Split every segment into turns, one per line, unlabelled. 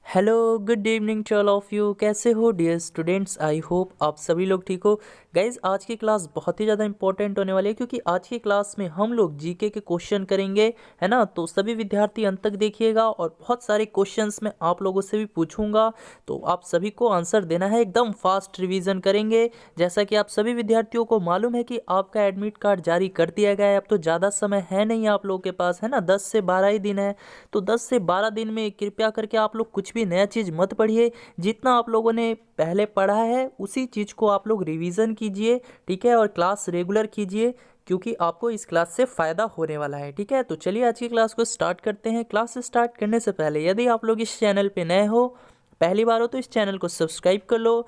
Hello good evening to all of you. कैसे हो dear students? I hope आप सभी लोग ठीक हो। गाइज आज की क्लास बहुत ही ज़्यादा इंपॉर्टेंट होने वाली है क्योंकि आज की क्लास में हम लोग जीके के क्वेश्चन करेंगे, है ना। तो सभी विद्यार्थी अंत तक देखिएगा और बहुत सारे क्वेश्चंस मैं आप लोगों से भी पूछूंगा, तो आप सभी को आंसर देना है। एकदम फास्ट रिवीजन करेंगे। जैसा कि आप सभी विद्यार्थियों को मालूम है कि आपका एडमिट कार्ड जारी कर दिया गया है। अब तो ज़्यादा समय है नहीं आप लोगों के पास, है ना। 10 से 12 ही दिन है। तो 10 से 12 दिन में कृपया करके आप लोग कुछ भी नया चीज़ मत पढ़िए। जितना आप लोगों ने पहले पढ़ा है उसी चीज़ को आप लोग रिवीजन कीजिए, ठीक है। और क्लास रेगुलर कीजिए क्योंकि आपको इस क्लास से फ़ायदा होने वाला है, ठीक है। तो चलिए आज की क्लास को स्टार्ट करते हैं। क्लास स्टार्ट करने से पहले यदि आप लोग इस चैनल पे नए हो, पहली बार हो, तो इस चैनल को सब्सक्राइब कर लो।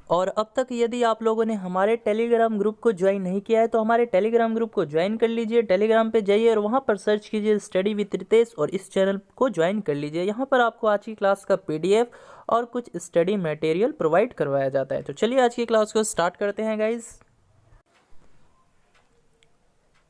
और अब तक यदि आप लोगों ने हमारे टेलीग्राम ग्रुप को ज्वाइन नहीं किया है तो हमारे टेलीग्राम ग्रुप को ज्वाइन कर लीजिए। टेलीग्राम पे जाइए और वहाँ पर सर्च कीजिए स्टडी विद रितेश और इस चैनल को ज्वाइन कर लीजिए। यहाँ पर आपको आज की क्लास का पीडीएफ और कुछ स्टडी मटेरियल प्रोवाइड करवाया जाता है। तो चलिए आज की क्लास को स्टार्ट करते हैं गाइज।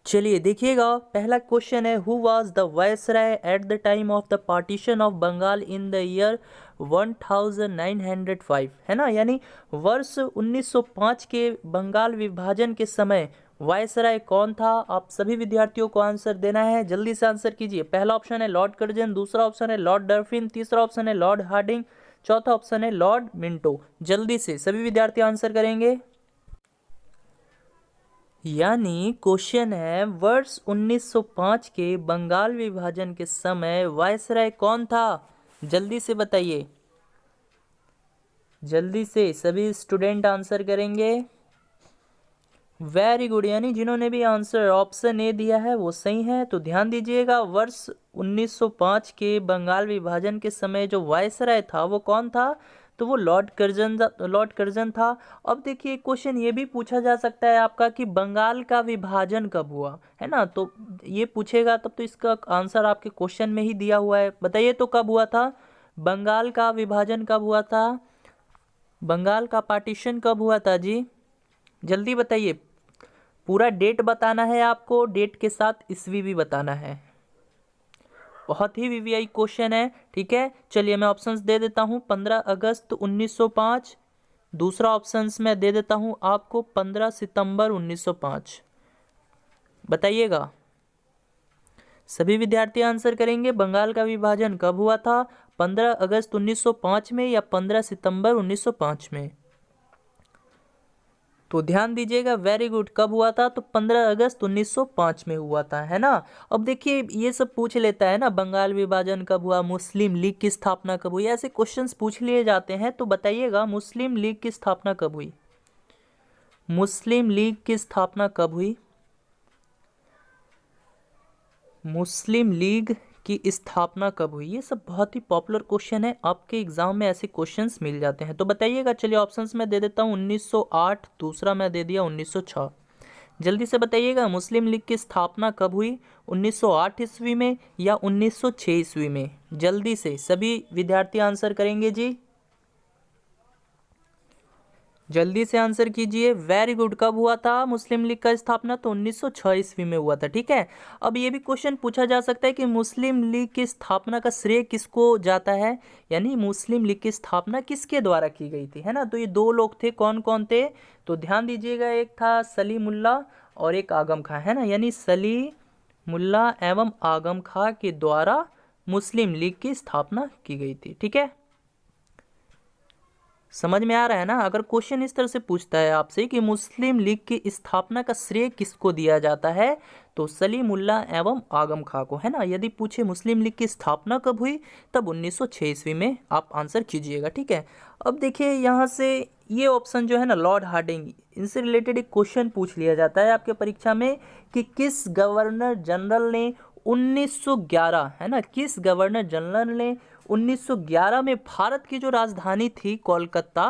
चलिए देखिएगा, पहला क्वेश्चन है, who was the viceroy at the time of the partition of Bengal in the year 1905, है ना। यानी वर्ष 1905 के बंगाल विभाजन के समय वायसराय कौन था? आप सभी विद्यार्थियों को आंसर देना है। जल्दी से आंसर कीजिए। पहला ऑप्शन है लॉर्ड कर्जन, दूसरा ऑप्शन है लॉर्ड डर्फिन, तीसरा ऑप्शन है लॉर्ड हार्डिंग, चौथा ऑप्शन है लॉर्ड मिंटो। जल्दी से सभी विद्यार्थी आंसर करेंगे। यानी क्वेश्चन है, वर्ष 1905 के बंगाल विभाजन के समय वायसराय कौन था? जल्दी से बताइए, जल्दी से सभी स्टूडेंट आंसर करेंगे। वेरी गुड, यानी जिन्होंने भी आंसर ऑप्शन ए दिया है वो सही है। तो ध्यान दीजिएगा, वर्ष 1905 के बंगाल विभाजन के समय जो वायसराय था वो कौन था? तो वो लॉर्ड कर्जन था। अब देखिए क्वेश्चन ये भी पूछा जा सकता है आपका कि बंगाल का विभाजन कब हुआ, है ना। तो ये पूछेगा तब तो इसका आंसर आपके क्वेश्चन में ही दिया हुआ है। बताइए तो कब हुआ था बंगाल का विभाजन? कब हुआ था बंगाल का पार्टीशन? कब हुआ था जी? जल्दी बताइए। पूरा डेट बताना है आपको, डेट के साथ ईस्वी भी बताना है। बहुत ही वीवीआई क्वेश्चन है, ठीक है। चलिए मैं ऑप्शंस दे देता हूँ। 15 अगस्त 1905, दूसरा ऑप्शंस मैं दे देता हूँ आपको 15 सितंबर 1905। बताइएगा, सभी विद्यार्थी आंसर करेंगे। बंगाल का विभाजन कब हुआ था? 15 अगस्त 1905 में या 15 सितंबर 1905 में? तो ध्यान दीजिएगा, वेरी गुड। कब हुआ था? तो 15 अगस्त 1905 में हुआ था, है ना। अब देखिए ये सब पूछ लेता है ना, बंगाल विभाजन कब हुआ, मुस्लिम लीग की स्थापना कब हुई, ऐसे क्वेश्चंस पूछ लिए जाते हैं। तो बताइएगा मुस्लिम लीग की स्थापना कब हुई? मुस्लिम लीग की स्थापना कब हुई? मुस्लिम लीग की स्थापना कब हुई? ये सब बहुत ही पॉपुलर क्वेश्चन है, आपके एग्जाम में ऐसे क्वेश्चंस मिल जाते हैं। तो बताइएगा। चलिए ऑप्शंस में दे देता हूँ 1908, दूसरा मैं दे दिया 1906। जल्दी से बताइएगा, मुस्लिम लीग की स्थापना कब हुई? 1908 ईस्वी में या 1906 ईस्वी में? जल्दी से सभी विद्यार्थी आंसर करेंगे जी। जल्दी से आंसर कीजिए। Very good. कब हुआ था मुस्लिम लीग का स्थापना? तो 1906 ईस्वी में हुआ था, ठीक है। अब ये भी क्वेश्चन पूछा जा सकता है कि मुस्लिम लीग की स्थापना का श्रेय किसको जाता है, यानी मुस्लिम लीग की स्थापना किसके द्वारा की गई थी, है ना। तो ये दो लोग थे, कौन कौन थे? तो ध्यान दीजिएगा, एक था सलीमुल्लाह और एक आगम खां, है ना। यानी सलीमुल्लाह एवं आगम खां के द्वारा मुस्लिम लीग की स्थापना की गई थी, ठीक है। समझ में आ रहा है ना। अगर क्वेश्चन इस तरह से पूछता है आपसे कि मुस्लिम लीग की स्थापना का श्रेय किसको दिया जाता है, तो सलीमुल्लाह एवं आगम खां को, है ना। यदि पूछे मुस्लिम लीग की स्थापना कब हुई, तब 1906 ईस्वी में आप आंसर कीजिएगा, ठीक है। अब देखिए यहाँ से ये ऑप्शन जो है ना, लॉर्ड हार्डिंग, इनसे रिलेटेड एक क्वेश्चन पूछ लिया जाता है आपके परीक्षा में कि किस गवर्नर जनरल ने 1911, है ना, किस गवर्नर जनरल ने 1911 में भारत की जो राजधानी थी कोलकाता,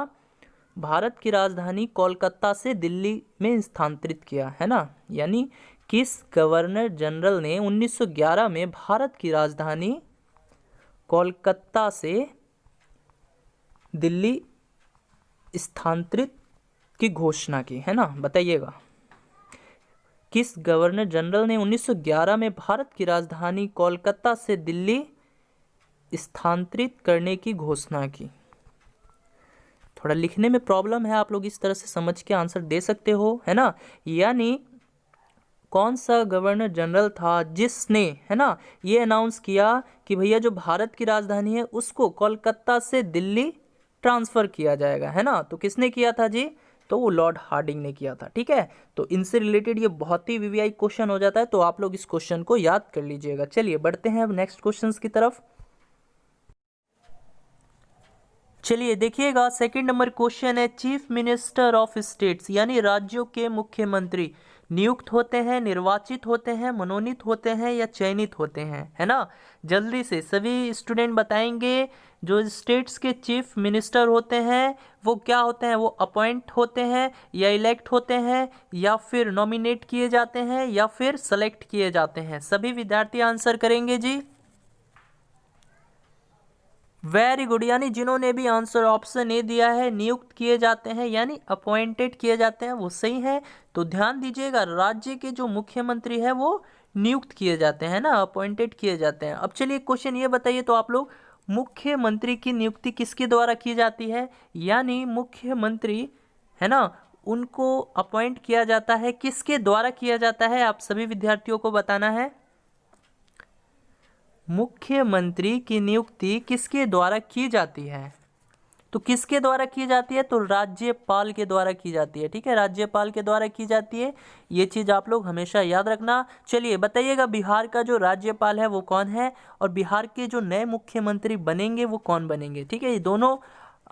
भारत की राजधानी कोलकाता से दिल्ली में स्थानांतरित किया, है ना। यानी किस गवर्नर जनरल ने 1911 में भारत की राजधानी कोलकाता से दिल्ली स्थानांतरित की घोषणा की, है ना। बताइएगा, किस गवर्नर जनरल ने 1911 में भारत की राजधानी कोलकाता से दिल्ली स्थानांतरित करने की घोषणा की। थोड़ा लिखने में प्रॉब्लम है, आप लोग इस तरह से समझ के आंसर दे सकते हो, है ना। यानी कौन सा गवर्नर जनरल था जिसने, है ना, ये अनाउंस किया कि भैया जो भारत की राजधानी है उसको कोलकाता से दिल्ली ट्रांसफर किया जाएगा, है ना। तो किसने किया था जी? तो वो लॉर्ड हार्डिंग ने किया था। ठीक है, तो इनसे रिलेटेड ये बहुत ही वीवीआई क्वेश्चन हो जाता है, तो आप लोग इस क्वेश्चन को याद कर लीजिएगा। चलिए बढ़ते हैं अब नेक्स्ट क्वेश्चन की तरफ। चलिए देखिएगा, सेकंड नंबर क्वेश्चन है, चीफ मिनिस्टर ऑफ स्टेट्स यानी राज्यों के मुख्यमंत्री नियुक्त होते हैं, निर्वाचित होते हैं, मनोनीत होते हैं या चयनित होते हैं, है ना। जल्दी से सभी स्टूडेंट बताएंगे। जो स्टेट्स के चीफ मिनिस्टर होते हैं वो क्या होते हैं? वो अपॉइंट होते हैं या इलेक्ट होते हैं या फिर नॉमिनेट किए जाते हैं या फिर सेलेक्ट किए जाते हैं? सभी विद्यार्थी आंसर करेंगे जी। वेरी गुड, यानी जिन्होंने भी आंसर ऑप्शन ए दिया है, नियुक्त किए जाते हैं यानी अपॉइंटेड किए जाते हैं, वो सही है। तो ध्यान दीजिएगा, राज्य के जो मुख्यमंत्री है वो नियुक्त किए जाते हैं ना, अपॉइंटेड किए जाते हैं। अब चलिए क्वेश्चन ये बताइए तो आप लोग, मुख्यमंत्री की नियुक्ति किसके द्वारा की जाती है? यानी मुख्यमंत्री, है ना, उनको अपॉइंट किया जाता है, किसके द्वारा किया जाता है? आप सभी विद्यार्थियों को बताना है। मुख्यमंत्री की नियुक्ति किसके द्वारा की जाती है? तो किसके द्वारा की जाती है? तो राज्यपाल के द्वारा की जाती है। ठीक है, राज्यपाल के द्वारा की जाती है, ये चीज आप लोग हमेशा याद रखना। चलिए बताइएगा, बिहार का जो राज्यपाल है वो कौन है और बिहार के जो नए मुख्यमंत्री बनेंगे वो कौन बनेंगे? ठीक है, ये दोनों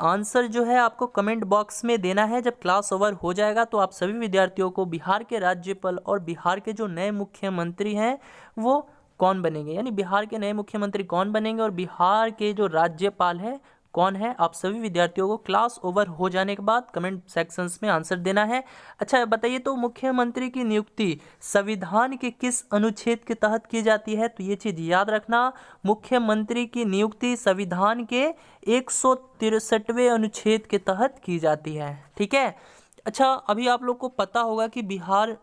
आंसर जो है आपको कमेंट बॉक्स में देना है। जब क्लास ओवर हो जाएगा तो आप सभी विद्यार्थियों को बिहार के राज्यपाल और बिहार के जो नए मुख्यमंत्री हैं वो कौन बनेंगे, यानी बिहार के नए मुख्यमंत्री कौन बनेंगे और बिहार के जो राज्यपाल है कौन है, आप सभी विद्यार्थियों को क्लास ओवर हो जाने के बाद कमेंट सेक्शंस में आंसर देना है। अच्छा बताइए, तो मुख्यमंत्री की नियुक्ति संविधान के किस अनुच्छेद के तहत की जाती है? तो ये चीज याद रखना, मुख्यमंत्री की नियुक्ति संविधान के 163वें अनुच्छेद के तहत की जाती है। ठीक है, अच्छा अभी आप लोग को पता होगा कि बिहार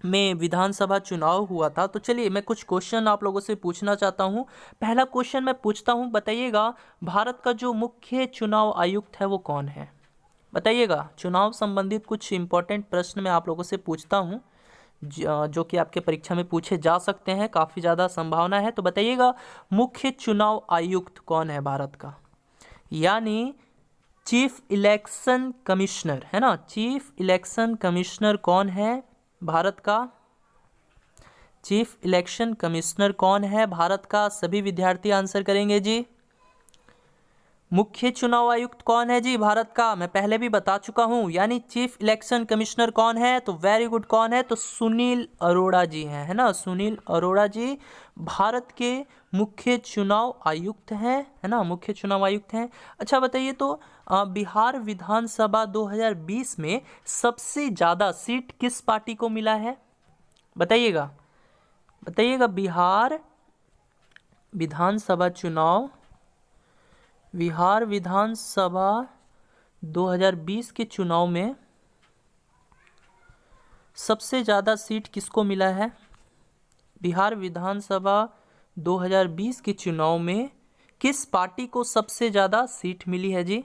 में विधानसभा चुनाव हुआ था, तो चलिए मैं कुछ क्वेश्चन आप लोगों से पूछना चाहता हूं। पहला क्वेश्चन मैं पूछता हूं, बताइएगा भारत का जो मुख्य चुनाव आयुक्त है वो कौन है? बताइएगा, चुनाव संबंधित कुछ इंपॉर्टेंट प्रश्न मैं आप लोगों से पूछता हूं जो कि आपके परीक्षा में पूछे जा सकते हैं, काफ़ी ज़्यादा संभावना है। तो बताइएगा, मुख्य चुनाव आयुक्त कौन है भारत का? यानी चीफ इलेक्शन कमिश्नर, है ना, चीफ इलेक्शन कमिश्नर कौन है भारत का? चीफ इलेक्शन कमिश्नर कौन है भारत का? सभी विद्यार्थी आंसर करेंगे जी। मुख्य चुनाव आयुक्त कौन है जी भारत का? मैं पहले भी बता चुका हूं, यानी चीफ इलेक्शन कमिश्नर कौन है? तो वेरी गुड, कौन है? तो सुनील अरोड़ा जी हैं, है ना, सुनील अरोड़ा जी भारत के मुख्य चुनाव आयुक्त हैं, है ना, मुख्य चुनाव आयुक्त हैं। अच्छा बताइए, तो बिहार विधानसभा 2020 में सबसे ज़्यादा सीट किस पार्टी को मिला है? बताइएगा, बताइएगा, बिहार विधानसभा चुनाव, बिहार विधानसभा 2020 के चुनाव में सबसे ज़्यादा सीट किसको मिला है? बिहार विधानसभा 2020 के चुनाव में किस पार्टी को सबसे ज़्यादा सीट मिली है जी?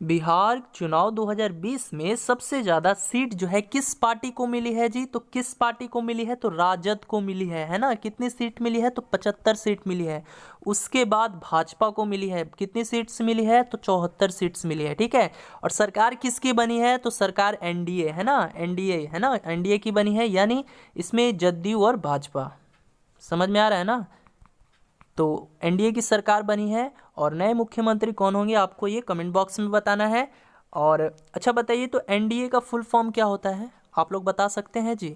बिहार चुनाव 2020 में सबसे ज़्यादा सीट जो है किस पार्टी को मिली है जी? तो किस पार्टी को मिली है? तो राजद को मिली है ना। कितनी सीट मिली है? तो 75 सीट मिली है। उसके बाद भाजपा को मिली है, कितनी सीट्स मिली है? तो 74 सीट्स मिली है। ठीक है, और सरकार किसकी बनी है? तो सरकार एनडीए, है ना, एनडीए, है ना, एनडीए की बनी है, यानी इसमें जदयू और भाजपा, समझ में आ रहा है ना। तो एनडीए की सरकार बनी है और नए मुख्यमंत्री कौन होंगे आपको ये कमेंट बॉक्स में बताना है। और अच्छा बताइए, तो एनडीए का फुल फॉर्म क्या होता है? आप लोग बता सकते हैं जी।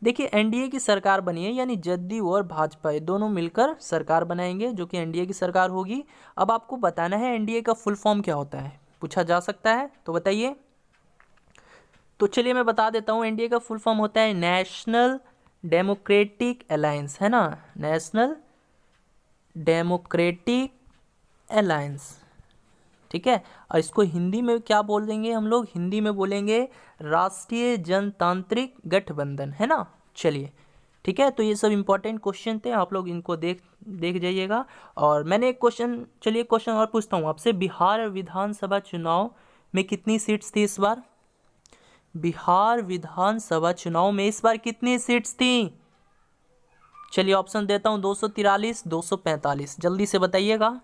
देखिए, एनडीए की सरकार बनी है, यानी जदयू और भाजपा ये दोनों मिलकर सरकार बनाएंगे जो कि एनडीए की सरकार होगी। अब आपको बताना है एनडीए का फुल फॉर्म क्या होता है, पूछा जा सकता है, तो बताइए। तो चलिए मैं बता देता हूँ, एनडीए का फुल फॉर्म होता है नेशनल डेमोक्रेटिक अलायंस, है ना, नेशनल डेमोक्रेटिक अलायंस। ठीक है, और इसको हिंदी में क्या बोल देंगे हम लोग? हिंदी में बोलेंगे राष्ट्रीय जनतांत्रिक गठबंधन, है ना। चलिए ठीक है, तो ये सब इंपॉर्टेंट क्वेश्चन थे, आप लोग इनको देख जाइएगा। और मैंने एक क्वेश्चन, चलिए क्वेश्चन और पूछता हूँ आपसे, बिहार विधानसभा चुनाव में कितनी सीट्स थी इस बार? बिहार विधानसभा चुनाव में इस बार कितनी सीट्स थी? चलिए ऑप्शन देता हूँ, 243, 245, जल्दी से बताइएगा।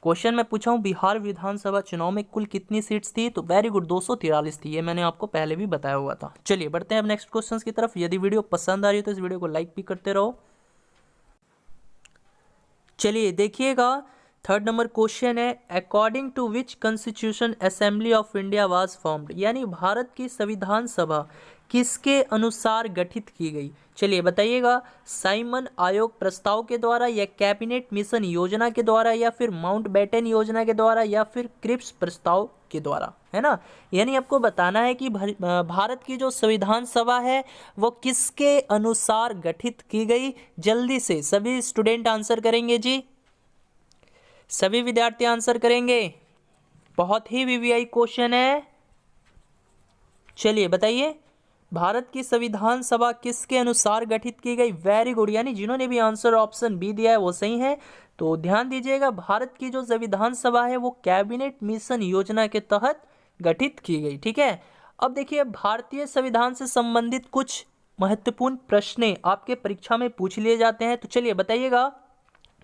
क्वेश्चन मैं पूछा हूँ बिहार विधानसभा चुनाव में कुल कितनी सीट्स थी, तो वेरी गुड, 243 थी, ये मैंने आपको पहले भी बताया हुआ था। चलिए बढ़ते हैं अब नेक्स्ट क्वेश्चन की तरफ। यदि वीडियो पसंद आ रही है तो इस वीडियो को लाइक भी करते रहो। चलिए देखिएगा, थर्ड नंबर क्वेश्चन है, according to which constitution assembly of India was formed, यानी भारत की संविधान सभा किसके अनुसार गठित की गई? चलिए बताइएगा, साइमन आयोग प्रस्ताव के द्वारा, या कैबिनेट मिशन योजना के द्वारा, या फिर माउंटबेटन योजना के द्वारा, या फिर क्रिप्स प्रस्ताव के द्वारा, है ना। यानी आपको बताना है कि भारत की जो संविधान सभा है वो किसके अनुसार गठित की गई। जल्दी से सभी स्टूडेंट आंसर करेंगे जी, सभी विद्यार्थी आंसर करेंगे, बहुत ही वीवीआई क्वेश्चन है। चलिए बताइए, भारत की संविधान सभा किसके अनुसार गठित की गई? वेरी गुड, यानी जिन्होंने भी आंसर ऑप्शन बी दिया है वो सही है। तो ध्यान दीजिएगा, भारत की जो संविधान सभा है वो कैबिनेट मिशन योजना के तहत गठित की गई। ठीक है, अब देखिए, भारतीय संविधान से संबंधित कुछ महत्वपूर्ण प्रश्न आपके परीक्षा में पूछ लिए जाते हैं। तो चलिए बताइएगा,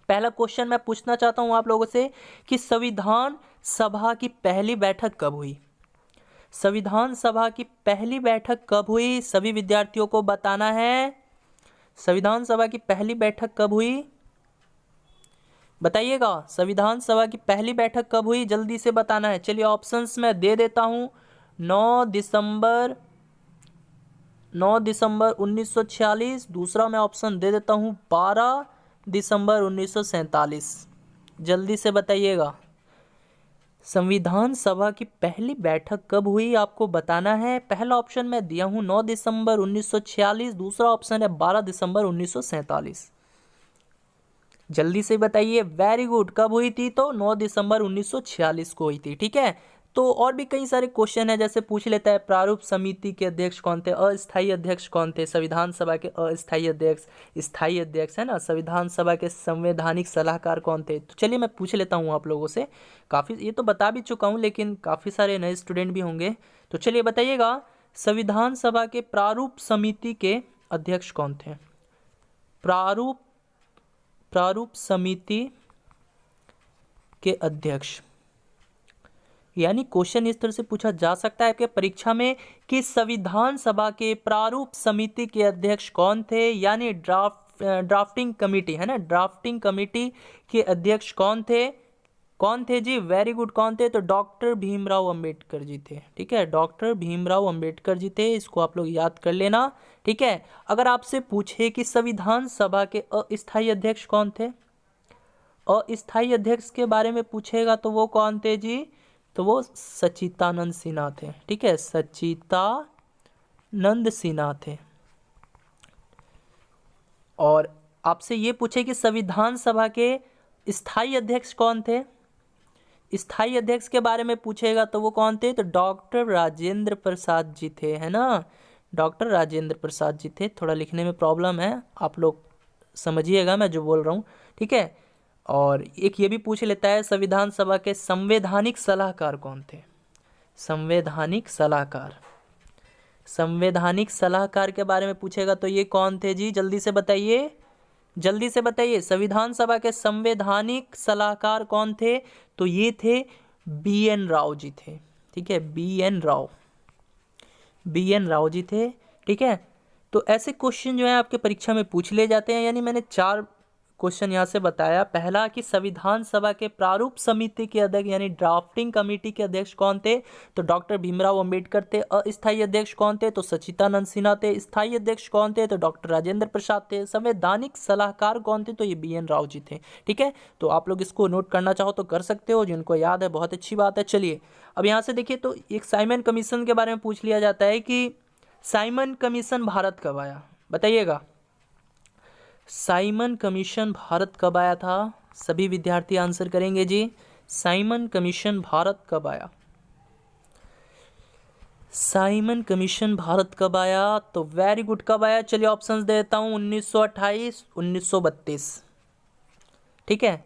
पहला क्वेश्चन मैं पूछना चाहता हूं आप लोगों से कि संविधान सभा की पहली बैठक कब हुई? संविधान सभा की पहली बैठक कब हुई? सभी विद्यार्थियों को बताना है, संविधान सभा की पहली बैठक कब हुई? बताइएगा, संविधान सभा की पहली बैठक कब हुई? जल्दी से बताना है। चलिए ऑप्शंस मैं दे देता हूं, 9 दिसंबर 1946, दूसरा मैं ऑप्शन दे देता हूं 12 दिसंबर 1947। जल्दी से बताइएगा, संविधान सभा की पहली बैठक कब हुई आपको बताना है। पहला ऑप्शन मैं दिया हूं 9 दिसंबर 1946, दूसरा ऑप्शन है 12 दिसंबर 1947। जल्दी से बताइए, वेरी गुड, कब हुई थी? तो 9 दिसंबर 1946 को हुई थी। ठीक है, तो और भी कई सारे क्वेश्चन है, जैसे पूछ लेता है प्रारूप समिति के अध्यक्ष कौन थे, अस्थायी अध्यक्ष कौन थे, संविधान सभा के अस्थायी अध्यक्ष, स्थायी अध्यक्ष, है ना, संविधान सभा के संवैधानिक सलाहकार कौन थे। तो चलिए मैं पूछ लेता हूँ आप लोगों से, काफ़ी ये तो बता भी चुका हूँ लेकिन काफ़ी सारे नए स्टूडेंट भी होंगे। तो चलिए बताइएगा, संविधान सभा के प्रारूप समिति के अध्यक्ष कौन थे? प्रारूप समिति के अध्यक्ष, यानी क्वेश्चन इस तरह से पूछा जा सकता है आपके परीक्षा में कि संविधान सभा के प्रारूप समिति के अध्यक्ष कौन थे, यानी ड्राफ्टिंग कमेटी, है ना, ड्राफ्टिंग कमेटी के अध्यक्ष कौन थे जी? वेरी गुड, कौन थे? तो डॉक्टर भीमराव अंबेडकर जी थे। ठीक है, डॉक्टर भीमराव अंबेडकर जी थे, इसको आप लोग याद कर लेना। ठीक है, अगर आपसे पूछे कि संविधान सभा के अस्थायी अध्यक्ष कौन थे, अस्थायी अध्यक्ष के बारे में पूछेगा तो वो कौन थे जी? तो वो सच्चिदानंद सिन्हा थे। ठीक है, सच्चिदानंद सिन्हा थे। और आपसे ये पूछे कि संविधान सभा के स्थायी अध्यक्ष कौन थे, स्थायी अध्यक्ष के बारे में पूछेगा तो वो कौन थे? तो डॉक्टर राजेंद्र प्रसाद जी थे, है ना, डॉक्टर राजेंद्र प्रसाद जी थे। थोड़ा लिखने में प्रॉब्लम है, आप लोग समझिएगा मैं जो बोल रहा हूँ। ठीक है, और एक ये भी पूछ लेता है, संविधान सभा के संवैधानिक सलाहकार कौन थे? संवैधानिक सलाहकार के बारे में पूछेगा तो ये कौन थे जी? जल्दी से बताइए, जल्दी से बताइए, संविधान सभा के संवैधानिक सलाहकार कौन थे? तो ये थे BN राव जी थे। ठीक है, BN राव जी थे। ठीक है, तो ऐसे क्वेश्चन जो है आपके परीक्षा में पूछ ले जाते हैं। यानी मैंने 4 क्वेश्चन यहाँ से बताया। पहला कि संविधान सभा के प्रारूप समिति के अध्यक्ष यानी ड्राफ्टिंग कमेटी के अध्यक्ष कौन थे? तो डॉक्टर भीमराव अंबेडकर थे। अस्थायी अध्यक्ष कौन थे? तो सच्चिदानंद सिन्हा थे। स्थायी अध्यक्ष कौन थे? तो डॉक्टर राजेंद्र प्रसाद थे। संवैधानिक सलाहकार कौन थे? तो ये BN राव जी थे। ठीक है, तो आप लोग इसको नोट करना चाहो तो कर सकते हो, जिनको याद है बहुत अच्छी बात है। चलिए अब यहाँ से देखिए, तो एक साइमन कमीशन के बारे में पूछ लिया जाता है कि साइमन कमीशन भारत कब आया? बताइएगा, साइमन कमीशन भारत कब आया था? सभी विद्यार्थी आंसर करेंगे जी, साइमन कमीशन भारत कब आया? साइमन कमीशन भारत कब आया? तो वेरी गुड, कब आया? चलिए ऑप्शंस देता हूँ, 1928, 1932। ठीक है,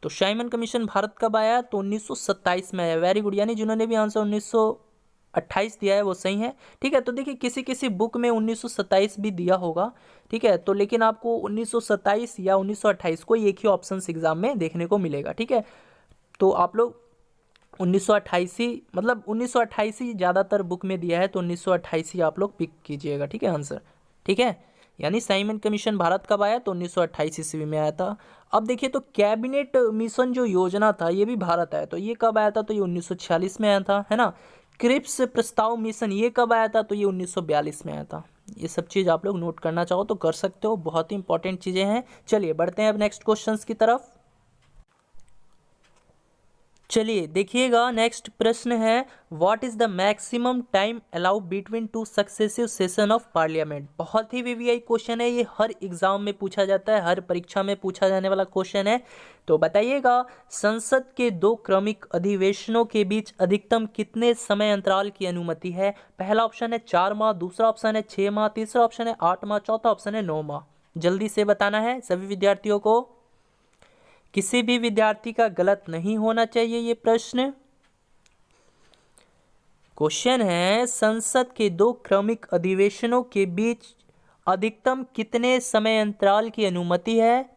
तो साइमन कमीशन भारत कब आया? तो 1927 में आया। वेरी गुड, यानी जिन्होंने भी आंसर 1928 दिया है वो सही है। ठीक है, तो देखिए किसी किसी बुक में 1927 भी दिया होगा। ठीक है, तो लेकिन आपको 1927 या 1928 कोई एक ही ऑप्शन एग्जाम में देखने को मिलेगा। ठीक है, तो आप लोग 1928 ही, मतलब 1928 ही ज़्यादातर बुक में दिया है, तो 1928 ही आप लोग पिक कीजिएगा। ठीक है आंसर। ठीक है, यानी साइमन कमीशन भारत कब आया? तो 1928 ईस्वी में आया था। अब देखिए, तो कैबिनेट मिशन जो योजना था ये भी भारत आया, तो ये कब आया था? तो ये 1946 में आया था, है ना। क्रिप्स प्रस्ताव मिशन ये कब आया था? तो ये 1942 में आया था। ये सब चीज़ आप लोग नोट करना चाहो तो कर सकते हो, बहुत ही इंपॉर्टेंट चीज़ें हैं। चलिए बढ़ते हैं अब नेक्स्ट क्वेश्चन की तरफ। चलिए देखिएगा, नेक्स्ट प्रश्न है, what is the maximum time allow between two successive session of parliament. बहुत ही वीवीआई क्वेश्चन है ये, हर एग्जाम में पूछा जाता है, हर परीक्षा में पूछा जाने वाला क्वेश्चन है। तो बताइएगा, संसद के 2 क्रमिक अधिवेशनों के बीच अधिकतम कितने समय अंतराल की अनुमति है? पहला ऑप्शन है 4 माह, दूसरा ऑप्शन है 6 माह, तीसरा ऑप्शन है 8 माह, चौथा ऑप्शन है 9 माह। जल्दी से बताना है सभी विद्यार्थियों को, किसी भी विद्यार्थी का गलत नहीं होना चाहिए। ये प्रश्न क्वेश्चन है, संसद के 2 क्रमिक अधिवेशनों के बीच अधिकतम कितने समय अंतराल की अनुमति है?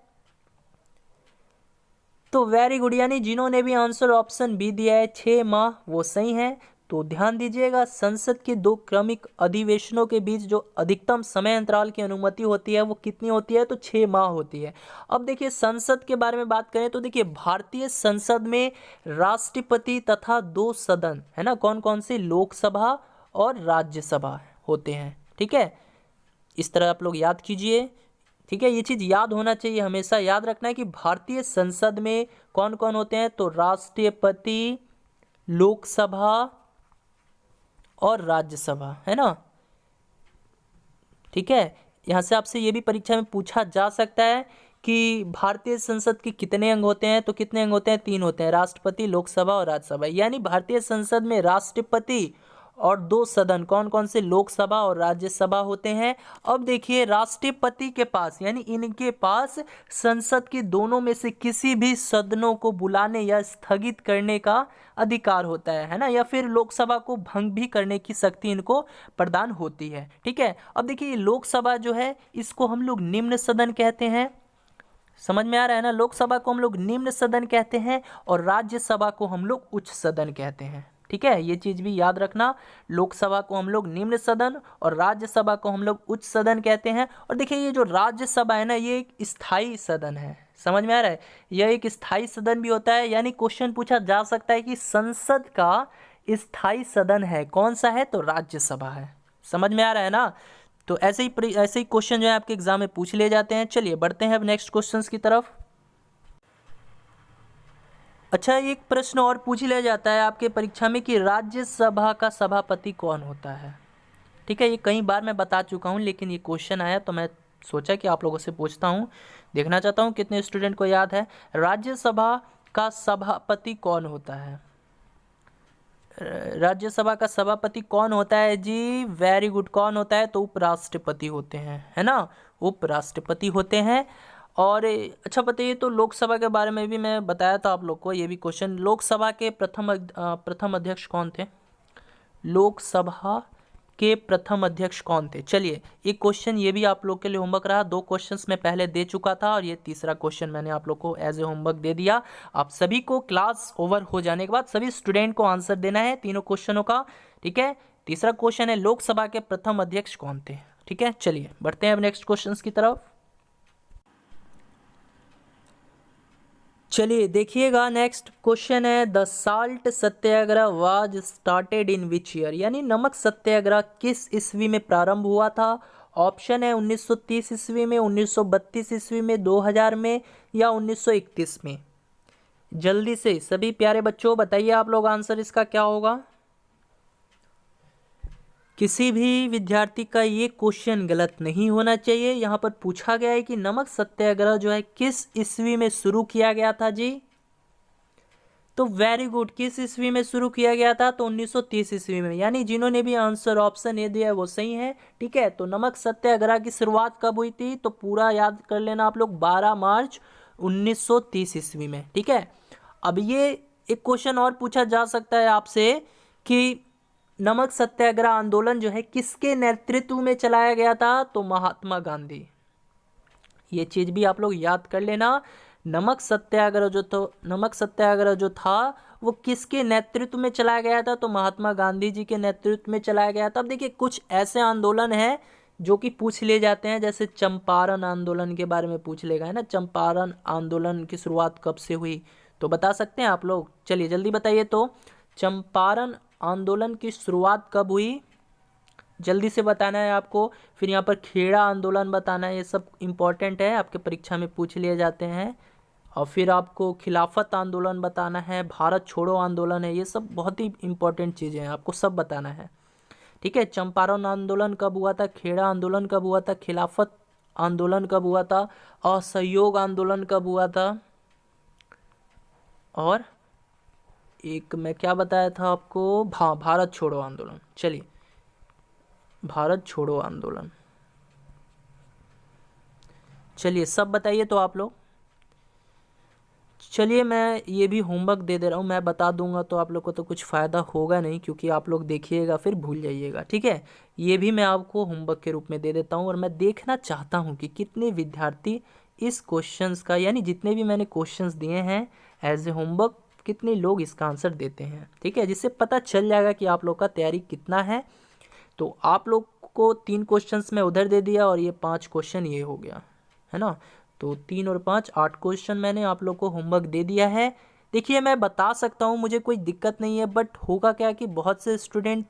तो वेरी गुड, यानी जिन्होंने भी आंसर ऑप्शन बी दिया है 6 माह वो सही है। तो ध्यान दीजिएगा, संसद के 2 क्रमिक अधिवेशनों के बीच जो अधिकतम समय अंतराल की अनुमति होती है वो कितनी होती है? तो 6 माह होती है। अब देखिए संसद के बारे में बात करें तो देखिए भारतीय संसद में राष्ट्रपति तथा 2 सदन है ना, कौन कौन से? लोकसभा और राज्यसभा होते हैं। ठीक है, इस तरह आप लोग याद कीजिए। ठीक है, ये चीज़ याद होना चाहिए, हमेशा याद रखना है कि भारतीय संसद में कौन कौन होते हैं? तो राष्ट्रपति, लोकसभा और राज्यसभा, है ना। ठीक है, यहाँ से आपसे ये भी परीक्षा में पूछा जा सकता है कि भारतीय संसद के कितने अंग होते हैं? तो कितने अंग होते हैं? 3 होते हैं, राष्ट्रपति, लोकसभा और राज्यसभा। यानी भारतीय संसद में राष्ट्रपति और 2 सदन कौन कौन से? लोकसभा और राज्यसभा होते हैं। अब देखिए राष्ट्रपति के पास, यानी इनके पास संसद के दोनों में से किसी भी सदनों को बुलाने या स्थगित करने का अधिकार होता है ना, या फिर लोकसभा को भंग भी करने की शक्ति इनको प्रदान होती है। ठीक है, अब देखिए लोकसभा जो है इसको हम लोग निम्न सदन कहते हैं, समझ में आ रहा है ना। लोकसभा को हम लोग निम्न सदन कहते हैं और राज्यसभा को हम लोग उच्च सदन कहते हैं। ठीक है, ये चीज भी याद रखना, लोकसभा को हम लोग निम्न सदन और राज्यसभा को हम लोग उच्च सदन कहते हैं। और देखिए ये जो राज्यसभा है ना, ये एक स्थायी सदन है, समझ में आ रहा है, यह एक स्थायी सदन भी होता है। यानी क्वेश्चन पूछा जा सकता है कि संसद का स्थायी सदन है कौन सा है? तो राज्यसभा है। समझ में आ रहा है ना। तो ऐसे ही क्वेश्चन जो है आपके एग्जाम में पूछ लिए जाते हैं। चलिए बढ़ते हैं अब नेक्स्ट क्वेश्चंस की तरफ। अच्छा, एक प्रश्न और पूछ लिया जाता है आपके परीक्षा में कि राज्यसभा का सभापति कौन होता है। ठीक है, ये कई बार मैं बता चुका हूँ, लेकिन ये क्वेश्चन आया तो मैं सोचा कि आप लोगों से पूछता हूँ, देखना चाहता हूँ कितने स्टूडेंट को याद है। राज्यसभा का सभापति कौन होता है? राज्यसभा का सभापति कौन होता है जी? वेरी गुड, कौन होता है? तो उपराष्ट्रपति होते हैं, है ना, उपराष्ट्रपति होते हैं। और अच्छा बताइए, तो लोकसभा के बारे में भी मैं बताया था आप लोग को, ये भी क्वेश्चन, लोकसभा के प्रथम अध्यक्ष कौन थे? लोकसभा के प्रथम अध्यक्ष कौन थे? चलिए एक क्वेश्चन ये भी आप लोग के लिए होमवर्क रहा, 2 क्वेश्चंस मैं पहले दे चुका था और ये तीसरा क्वेश्चन मैंने आप लोग को एज ए होमवर्क दे दिया। आप सभी को क्लास ओवर हो जाने के बाद सभी स्टूडेंट को आंसर देना है तीनों क्वेश्चनों का। ठीक है, तीसरा क्वेश्चन है लोकसभा के प्रथम अध्यक्ष कौन थे? ठीक है, चलिए बढ़ते हैं अब नेक्स्ट क्वेश्चन की तरफ। चलिए देखिएगा, नेक्स्ट क्वेश्चन है, the salt Satyagraha was started in which year. यानी नमक सत्याग्रह किस ईस्वी में प्रारंभ हुआ था? ऑप्शन है 1930 ईस्वी में, 1932 ईस्वी में, 2000 में या 1931 में। जल्दी से सभी प्यारे बच्चों बताइए आप लोग आंसर इसका क्या होगा। किसी भी विद्यार्थी का ये क्वेश्चन गलत नहीं होना चाहिए। यहाँ पर पूछा गया है कि नमक सत्याग्रह जो है किस ईस्वी में शुरू किया गया था जी? तो वेरी गुड, किस ईस्वी में शुरू किया गया था? तो 1930 ईस्वी में। यानी जिन्होंने भी आंसर ऑप्शन ए दिया है वो सही है। ठीक है, तो नमक सत्याग्रह की शुरुआत कब हुई थी? तो पूरा याद कर लेना आप लोग, 12 मार्च 1930 ईस्वी में। ठीक है, अब ये एक क्वेश्चन और पूछा जा सकता है आपसे कि नमक सत्याग्रह आंदोलन जो है किसके नेतृत्व में चलाया गया था? तो महात्मा गांधी। ये चीज भी आप लोग याद कर लेना। नमक सत्याग्रह जो था वो किसके नेतृत्व में चलाया गया था? तो महात्मा गांधी जी के नेतृत्व में चलाया गया था। अब देखिए कुछ ऐसे आंदोलन हैं जो कि पूछ लिए जाते हैं, जैसे चंपारण आंदोलन के बारे में पूछ लेगा, है ना। चंपारण आंदोलन की शुरुआत कब से हुई? तो बता सकते हैं आप लोग? चलिए जल्दी बताइए। तो चंपारण आंदोलन की शुरुआत कब हुई? जल्दी से बताना है आपको। फिर यहाँ पर खेड़ा आंदोलन बताना है, ये सब इम्पोर्टेंट है, आपके परीक्षा में पूछ लिए जाते हैं। और फिर आपको खिलाफत आंदोलन बताना है, भारत छोड़ो आंदोलन है, ये सब बहुत ही इम्पोर्टेंट चीज़ें हैं, आपको सब बताना है। ठीक है, चंपारण आंदोलन कब हुआ था, खेड़ा आंदोलन कब हुआ था, खिलाफत आंदोलन कब हुआ था, असहयोग आंदोलन कब हुआ था, और एक मैं क्या बताया था आपको, भारत छोड़ो आंदोलन। चलिए, भारत छोड़ो आंदोलन। चलिए सब बताइए तो आप लोग। चलिए मैं ये भी होमवर्क दे दे रहा हूँ, मैं बता दूंगा तो आप लोग को तो कुछ फ़ायदा होगा नहीं, क्योंकि आप लोग देखिएगा फिर भूल जाइएगा। ठीक है, ये भी मैं आपको होमवर्क के रूप में दे देता हूँ, और मैं देखना चाहता हूँ कि कितने विद्यार्थी इस क्वेश्चंस का, यानी जितने भी मैंने क्वेश्चंस दिए हैं एज ए होमवर्क, कितने लोग इसका आंसर देते हैं। ठीक है, जिससे पता चल जाएगा कि आप लोग का तैयारी कितना है। तो आप लोग को 3 क्वेश्चंस मैं उधर दे दिया, और ये 5 क्वेश्चन ये हो गया, है ना। तो 3 और 5 8 क्वेश्चन मैंने आप लोग को होमवर्क दे दिया है। देखिए मैं बता सकता हूँ, मुझे कोई दिक्कत नहीं है, बट होगा क्या कि बहुत से स्टूडेंट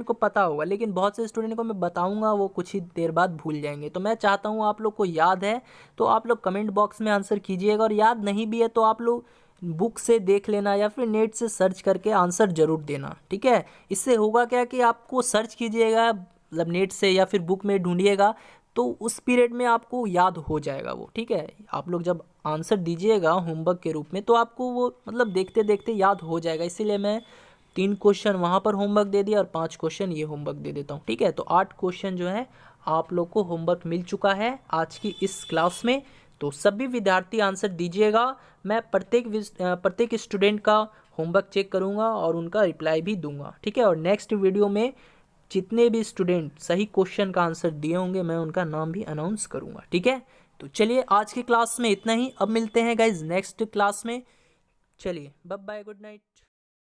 को पता होगा, लेकिन बहुत से स्टूडेंट को मैं बताऊंगा वो कुछ ही देर बाद भूल जाएंगे। तो मैं चाहता हूँ आप लोग को याद है तो आप लोग कमेंट बॉक्स में आंसर कीजिएगा, और याद नहीं भी है तो आप लोग बुक से देख लेना या फिर नेट से सर्च करके आंसर जरूर देना। ठीक है, इससे होगा क्या कि आपको सर्च कीजिएगा, मतलब नेट से या फिर बुक में ढूंढिएगा, तो उस पीरियड में आपको याद हो जाएगा वो। ठीक है, आप लोग जब आंसर दीजिएगा होमवर्क के रूप में तो आपको वो मतलब देखते देखते याद हो जाएगा। इसीलिए मैं 3 क्वेश्चन वहाँ पर होमवर्क दे दिया और 5 क्वेश्चन ये होमवर्क दे देता हूँ। ठीक है, तो 8 क्वेश्चन जो है आप लोग को होमवर्क मिल चुका है आज की इस क्लास में। तो सभी विद्यार्थी आंसर दीजिएगा, मैं प्रत्येक स्टूडेंट का होमवर्क चेक करूँगा और उनका रिप्लाई भी दूंगा। ठीक है, और नेक्स्ट वीडियो में जितने भी स्टूडेंट सही क्वेश्चन का आंसर दिए होंगे मैं उनका नाम भी अनाउंस करूँगा। ठीक है, तो चलिए आज की क्लास में इतना ही, अब मिलते हैं गाइज नेक्स्ट क्लास में। चलिए बाय बाय, गुड नाइट।